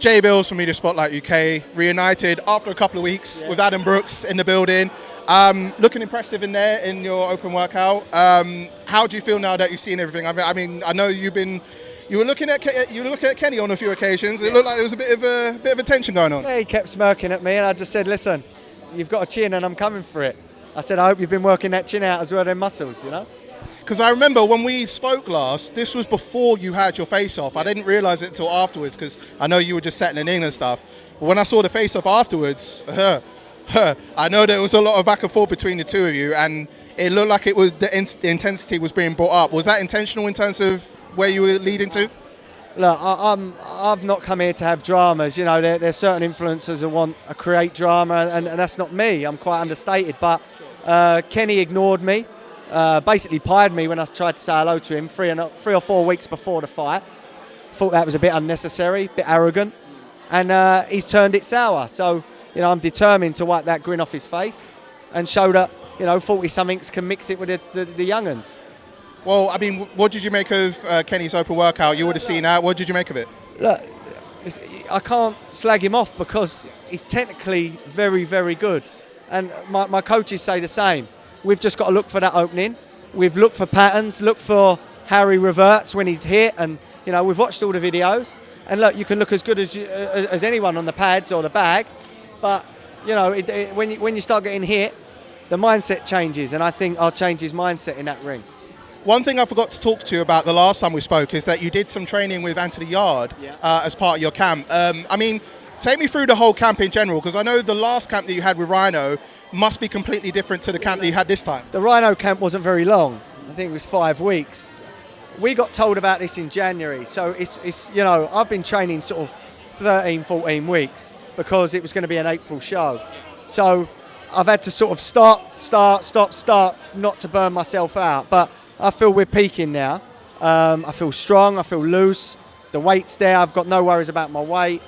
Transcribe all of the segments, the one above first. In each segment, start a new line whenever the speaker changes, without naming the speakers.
Jay Bills from Media Spotlight UK, reunited after a couple of weeks with Adam Brooks in the building. Looking impressive in there in your open workout. How do you feel now that you've seen everything? I know you were looking at Kenny on a few occasions. It looked like there was a bit of a tension going on.
Yeah, he kept smirking at me, and I just said, "Listen, you've got a chin, and I'm coming for it." I said, "I hope you've been working that chin out as well, them muscles, you know."
Because I remember when we spoke last, this was before you had your face-off. I didn't realise it until afterwards because I know you were just settling in and stuff. But when I saw the face-off afterwards, I know there was a lot of back and forth between the two of you, and it looked like it was the intensity was being brought up. Was that intentional in terms of where you were leading to?
Look, I've not come here to have dramas. You know, there's certain influencers that want to create drama, and that's not me. I'm quite understated. But Kenny ignored me. Basically pied me when I tried to say hello to him 3 or 4 weeks before the fight. Thought that was a bit unnecessary, a bit arrogant, and he's turned it sour. So, you know, I'm determined to wipe that grin off his face and show that, you know, 40-somethings can mix it with the young'uns.
Well, I mean, what did you make of Kenny's open workout? You would have seen that. What did you make of it?
Look, I can't slag him off because he's technically very, very good, and my coaches say the same. We've just got to look for that opening. We've looked for patterns, look for how he reverts when he's hit, and you know, we've watched all the videos. And look, you can look as good as anyone on the pads or the bag, but you know, when you start getting hit, the mindset changes, and I think I'll change his mindset in that ring.
One thing I forgot to talk to you about the last time we spoke is that you did some training with Anthony Yard as part of your camp. I mean, take me through the whole camp in general, because I know the last camp that you had with Rhino must be completely different to the camp that you had this time.
The Rhino camp wasn't very long. I think it was 5 weeks. We got told about this in January, so it's you know, I've been training sort of 13, 14 weeks because it was going to be an April show. So I've had to sort of start, not to burn myself out. But I feel we're peaking now. I feel strong, I feel loose. The weight's there, I've got no worries about my weight.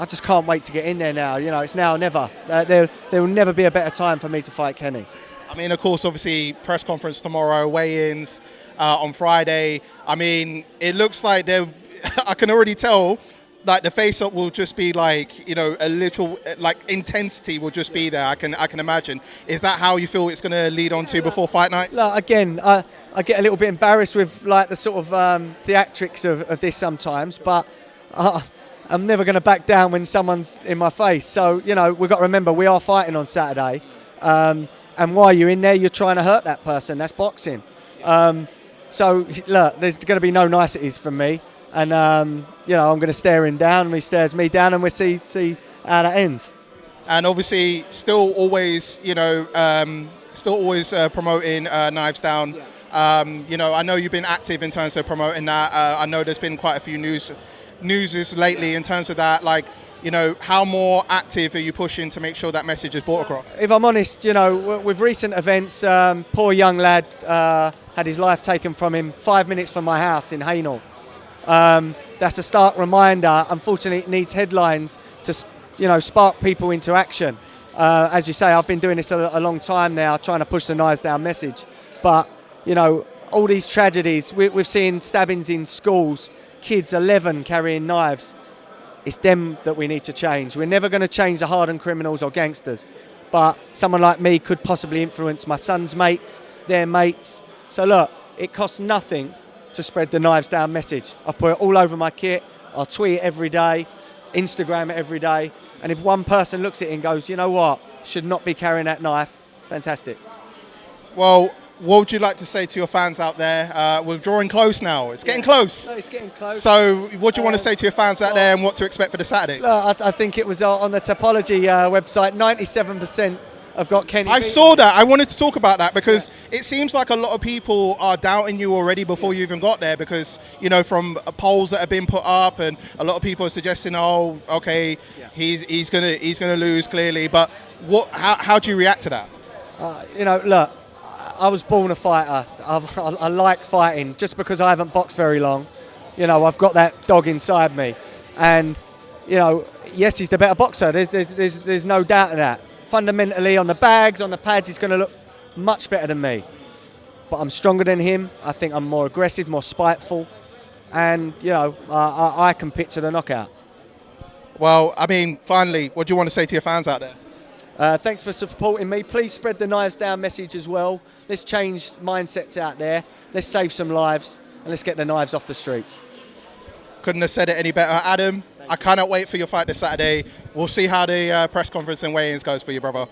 I just can't wait to get in there now. You know, it's now or never. There will never be a better time for me to fight Kenny.
I mean, of course, obviously, press conference tomorrow, weigh-ins on Friday. I mean, it looks like I can already tell, like, the face-up will just be like, you know, a little, like, intensity will just be there. I can imagine. Is that how you feel it's going to lead on to before fight night?
Look, again, I get a little bit embarrassed with, like, the sort of theatrics of this sometimes, but I'm never going to back down when someone's in my face. So, you know, we've got to remember we are fighting on Saturday. And while you're in there, you're trying to hurt that person. That's boxing. So, look, there's going to be no niceties from me. And, you know, I'm going to stare him down, and he stares me down, and we'll see how that ends.
And obviously, still always, you know, promoting Knives Down. Yeah. You know, I know you've been active in terms of promoting that. I know there's been quite a few newses lately in terms of that. Like, you know, how more active are you pushing to make sure that message is brought across?
If I'm honest, you know, with recent events, poor young lad had his life taken from him 5 minutes from my house in Hainault. That's a stark reminder. Unfortunately, it needs headlines to, you know, spark people into action. As you say, I've been doing this a long time now, trying to push the Knives Down message. But, you know, all these tragedies, we've seen stabbings in schools, kids 11 carrying knives. It's them that we need to change. We're never going to change the hardened criminals or gangsters, but someone like me could possibly influence my son's mates, their mates. So look, it costs nothing to spread the Knives Down message. I've put it all over my kit. I'll tweet it every day, Instagram it every day, and if one person looks at it and goes, you know what, should not be carrying that knife, fantastic.
Well, what would you like to say to your fans out there? We're drawing close now. It's getting close.
No, it's getting close.
So what do you want to say to your fans out there and what to expect for the Saturday?
Look, I think it was on the Topology website, 97% have got Kenny.
I saw that. I wanted to talk about that because it seems like a lot of people are doubting you already before you even got there because, you know, from polls that have been put up, and a lot of people are suggesting, oh, okay, he's gonna lose clearly. But how do you react to that?
You know, look, I was born a fighter. I like fighting. Just because I haven't boxed very long, you know, I've got that dog inside me. And, you know, yes, he's the better boxer. There's no doubt in that. Fundamentally, on the bags, on the pads, he's going to look much better than me. But I'm stronger than him. I think I'm more aggressive, more spiteful. And, you know, I can picture the knockout.
Well, I mean, finally, what do you want to say to your fans out there?
Thanks for supporting me. Please spread the Knives Down message as well. Let's change mindsets out there. Let's save some lives and let's get the knives off the streets.
Couldn't have said it any better. Adam, I cannot wait for your fight this Saturday. We'll see how the press conference and weigh-ins goes for you, brother.